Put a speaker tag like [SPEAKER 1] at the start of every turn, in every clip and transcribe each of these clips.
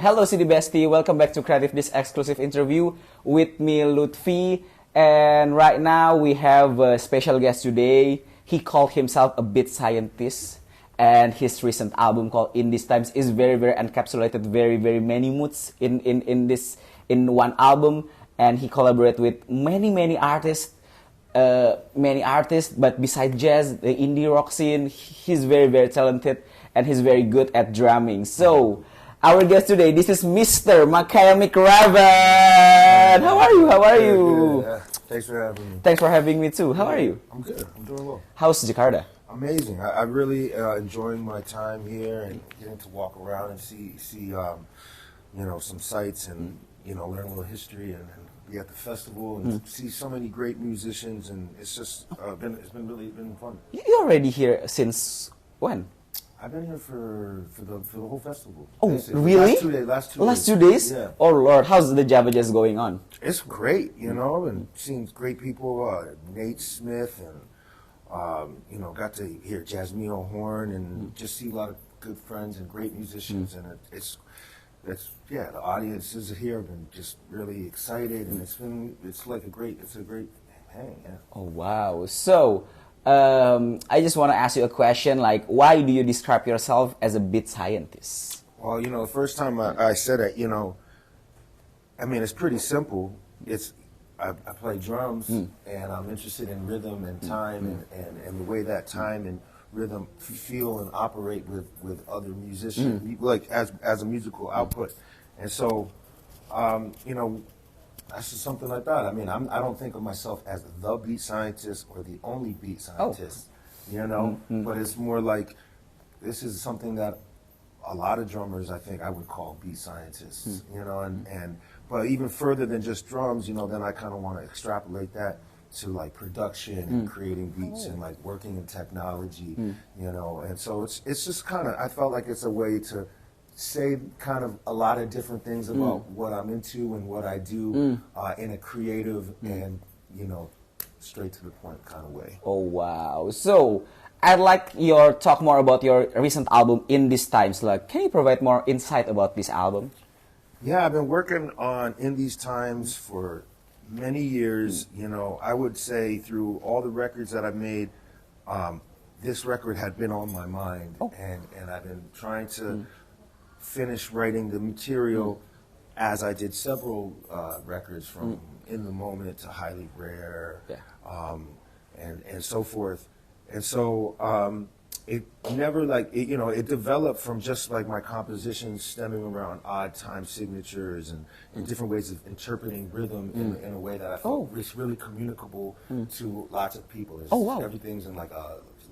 [SPEAKER 1] Hello City Bestie, welcome back to CreativeDisc exclusive interview with me Luthfi. And right now we have a special guest today. He called himself a beat scientist, and his recent album called In These Times is very encapsulated very many moods in one album. And he collaborated with many artists, but besides jazz, the indie rock scene, he's very talented and he's very good at drumming. So our guest today, this is Mr. Makaya McCraven. How are you? How are you?
[SPEAKER 2] Yeah. Thanks for having me.
[SPEAKER 1] Thanks for having me too. How are you?
[SPEAKER 2] I'm good. I'm doing well.
[SPEAKER 1] How's Jakarta?
[SPEAKER 2] Amazing. I really enjoying my time here and getting to walk around and see some sights and learn a little history and be at the festival and see so many great musicians, and it's just been really fun.
[SPEAKER 1] You're already here since when?
[SPEAKER 2] I've been here for the whole festival.
[SPEAKER 1] Oh,
[SPEAKER 2] basically.
[SPEAKER 1] really?
[SPEAKER 2] Last
[SPEAKER 1] two days?
[SPEAKER 2] Yeah.
[SPEAKER 1] Oh Lord, how's the Java Jazz going on?
[SPEAKER 2] It's great, and seeing great people, Nate Smith, and got to hear Jasmine Horn and just see a lot of good friends and great musicians, and the audiences here have been just really excited, and it's a great hang. Yeah.
[SPEAKER 1] Oh wow. So I just want to ask you a question, like, why do you describe yourself as a beat scientist?
[SPEAKER 2] Well, the first time I said it, it's pretty simple. I play drums, and I'm interested in rhythm and time and the way that time and rhythm feel and operate with other musicians, like as a musical output. And so, that's just something like that. I don't think of myself as the beat scientist or the only beat scientist, but it's more like this is something that a lot of drummers, I think, I would call beat scientists, but even further than just drums, then I kind of want to extrapolate that to like production and creating beats and like working in technology, and so it's just kind of, I felt like it's a way to say kind of a lot of different things about what I'm into and what I do in a creative and straight to the point kind of way.
[SPEAKER 1] Oh wow. So I'd like your talk more about your recent album In These Times. Like, can you provide more insight about this album?
[SPEAKER 2] Yeah, I've been working on In These Times for many years. I would say through all the records that I've made, this record had been on my mind, and I've been trying to finish writing the material as I did several records, from In the Moment to Highly Rare, and so forth. And so it never it developed from just like my compositions stemming around odd time signatures and different ways of interpreting rhythm in a way that I felt it's really communicable to lots of people. Everything's in like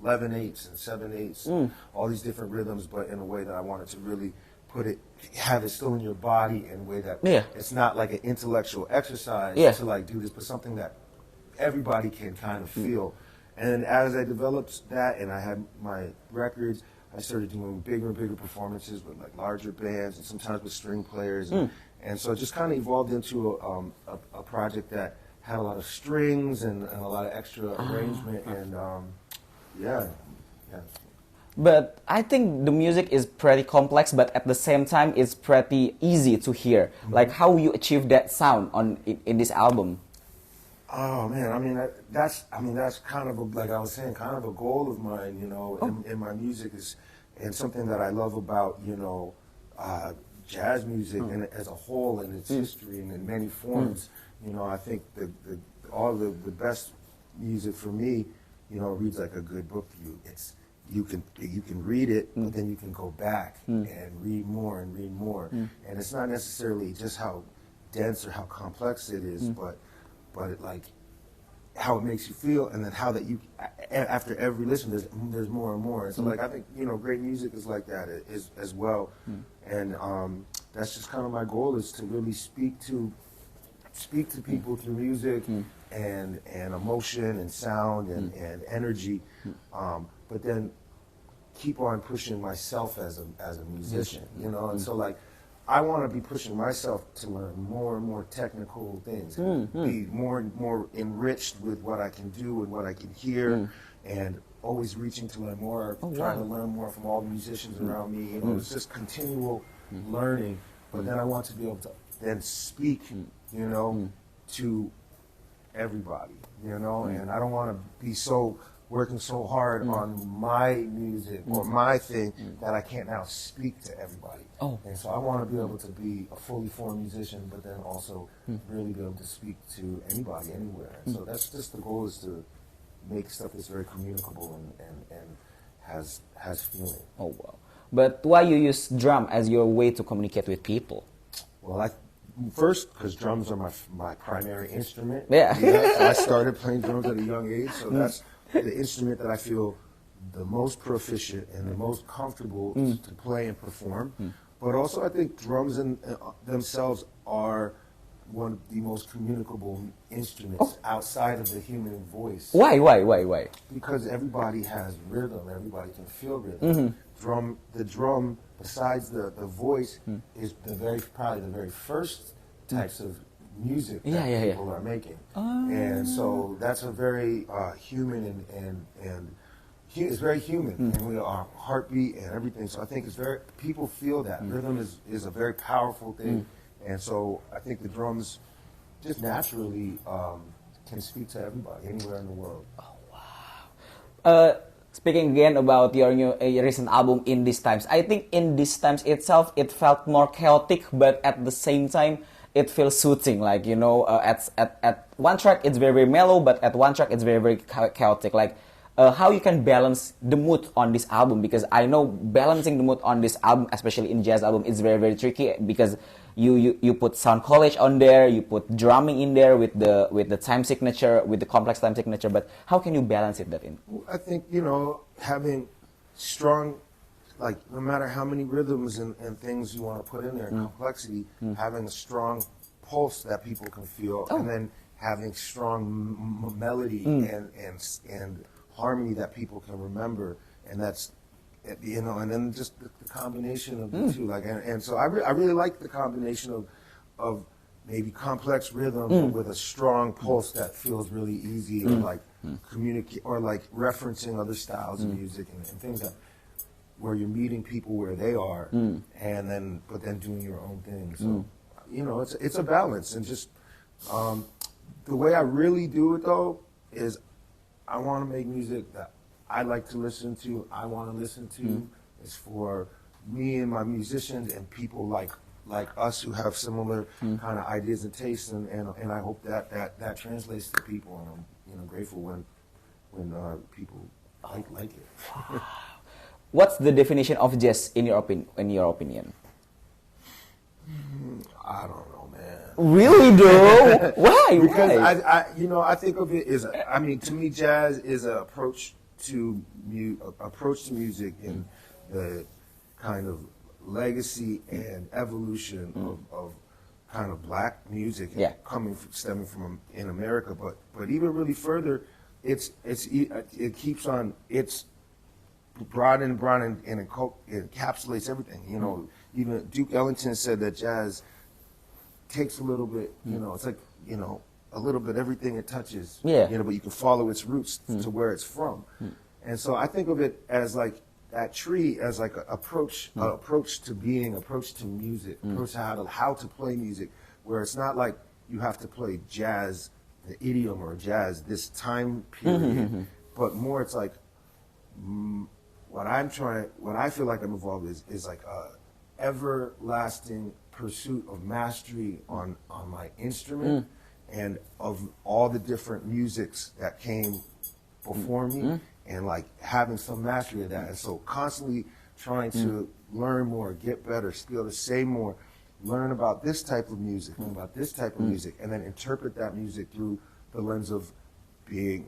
[SPEAKER 2] 11/8 and 7/8, all these different rhythms, but in a way that I wanted to really have it still in your body in a way that it's not like an intellectual exercise to like do this, but something that everybody can kind of feel. And as I developed that and I had my records, I started doing bigger and bigger performances with like larger bands and sometimes with string players. And so it just kind of evolved into a project that had a lot of strings and a lot of extra arrangement and yeah.
[SPEAKER 1] But I think the music is pretty complex, but at the same time, it's pretty easy to hear. Like, how you achieve that sound in this album?
[SPEAKER 2] Oh man, that's kind of like I was saying, kind of a goal of mine, in my music and something that I love about jazz music and as a whole and its history and in many forms. I think all the best music for me, reads like a good book to you. You can read it, but then you can go back and read more and read more. And it's not necessarily just how dense or how complex it is, but it, like, how it makes you feel, and then how that you, after every listen, there's more and more. And so, like, I think, great music is like that as well. And that's just kind of my goal, is to really speak to people through music and emotion and sound and energy, but then keep on pushing myself as a musician, and so like I want to be pushing myself to learn more and more technical things, be more and more enriched with what I can do and what I can hear, and always reaching to learn more, trying to learn more from all the musicians around me. It's just continual learning. but then I want to be able to then speak, you know, to everybody, you know, and I don't want to be working so hard on my music or my thing that I can't now speak to everybody.
[SPEAKER 1] Oh.
[SPEAKER 2] And so I want to be able to be a fully formed musician, but then also really be able to speak to anybody, anywhere. And so that's just the goal, is to make stuff that's very communicable and has feeling.
[SPEAKER 1] Oh wow! But why you use drum as your way to communicate with people?
[SPEAKER 2] Well, first, because drums are my primary instrument.
[SPEAKER 1] Yeah.
[SPEAKER 2] So I started playing drums at a young age, so that's the instrument that I feel the most proficient and the most comfortable to play and perform. But also, I think drums themselves are one of the most communicable instruments outside of the human voice.
[SPEAKER 1] Why?
[SPEAKER 2] Because everybody has rhythm. Everybody can feel rhythm. The drum, besides the voice, is probably the very first types of music that people are making. And so that's a very human and it's very human, and we are heartbeat and everything. So I think people feel that rhythm is a very powerful thing, and so I think the drums just naturally can speak to everybody anywhere in the world.
[SPEAKER 1] Oh wow! Speaking again about your new recent album, In These Times, I think In These Times itself, it felt more chaotic, but at the same time, it feels soothing. Like, you know, at one track it's very mellow, but at one track it's very chaotic. Like, how you can balance the mood on this album? Because I know balancing the mood on this album, especially in jazz album, is very tricky, because you put sound collage on there, you put drumming in there with the time signature, with the complex time signature. But how can you balance that in?
[SPEAKER 2] I think, you know, having strong, like, no matter how many rhythms and things you want to put in there, complexity, having a strong pulse that people can feel, and then having strong melody and harmony that people can remember, and that's, you know, and then just the combination of the two, like, and so I really like the combination of maybe complex rhythm with a strong pulse that feels really easy, or like communicate, or like referencing other styles of music and things that, where you're meeting people where they are, but then doing your own thing. So, you know, it's a balance, and just the way I really do it though is I want to make music that I like to listen to, I want to listen to. It's for me and my musicians and people like us who have similar kind of ideas and tastes, and I hope that translates to people, and I'm, you know, grateful when people like it.
[SPEAKER 1] What's the definition of jazz in your opinion?
[SPEAKER 2] I don't know, man.
[SPEAKER 1] Really, though? Why?
[SPEAKER 2] Because
[SPEAKER 1] Why?
[SPEAKER 2] I think of it as, I mean, to me, jazz is an approach to music, and the kind of legacy and evolution of kind of black music, stemming from in America, but even really further, it keeps on, it's broad and it encapsulates everything. You know, even Duke Ellington said that jazz takes a little bit, you know, it's like, you know, a little bit everything it touches, you know, but you can follow its roots to where it's from. And so I think of it as like that tree as like an approach to being, approach to music, approach to how to play music, where it's not like you have to play jazz, the idiom, or jazz this time period, but more it's like, what I feel like I'm involved is like a everlasting pursuit of mastery on my instrument, and of all the different musics that came before me, and like having some mastery of that. And so constantly trying to learn more, get better, be able to say more, learn about this type of music, learn about this type of music, and then interpret that music through the lens of being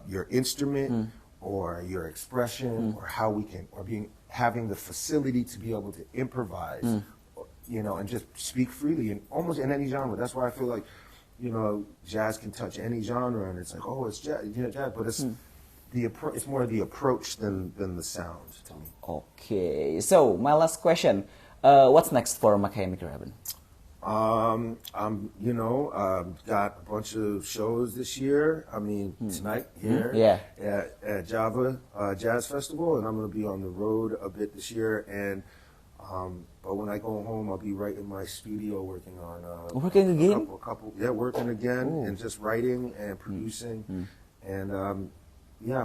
[SPEAKER 2] your instrument, or your expression, or how we can, or having the facility to be able to improvise, you know, and just speak freely in almost in any genre. That's why I feel like, you know, jazz can touch any genre, and it's like, oh, it's jazz, you know, jazz, but it's it's more the approach than the sound to me.
[SPEAKER 1] Okay, so my last question: what's next for Makaya McCraven?
[SPEAKER 2] I'm, you know, got a bunch of shows this year. I mean, tonight here at Java Jazz Festival, and I'm going to be on the road a bit this year. And But when I go home, I'll be right in my studio working on
[SPEAKER 1] Working again?
[SPEAKER 2] Working again and just writing and producing, and I'm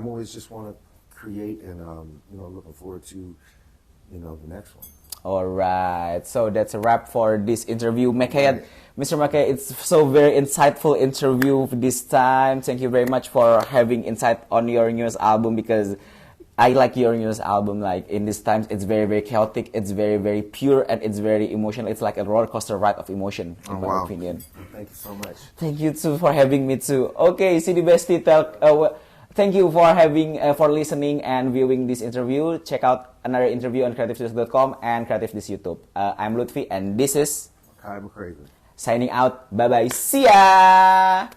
[SPEAKER 2] always just want to create and looking forward to the next one.
[SPEAKER 1] All right, so that's a wrap for this interview, Makaya. Mr. Makaya, it's so very insightful interview this time. Thank you very much for having insight on your newest album, because I like your newest album. Like in these times, it's very, very chaotic. It's very, very pure, and it's very emotional. It's like a roller coaster ride of emotion, in my opinion.
[SPEAKER 2] Thank you so much.
[SPEAKER 1] Thank you too for having me too. Okay, CD Bestie, thank you for for listening and viewing this interview. Check out another interview on CreativeDisc.com and CreativeDisc YouTube. I'm Luthfi, and this is
[SPEAKER 2] Makaya McCraven.
[SPEAKER 1] Signing out. Bye bye. See ya.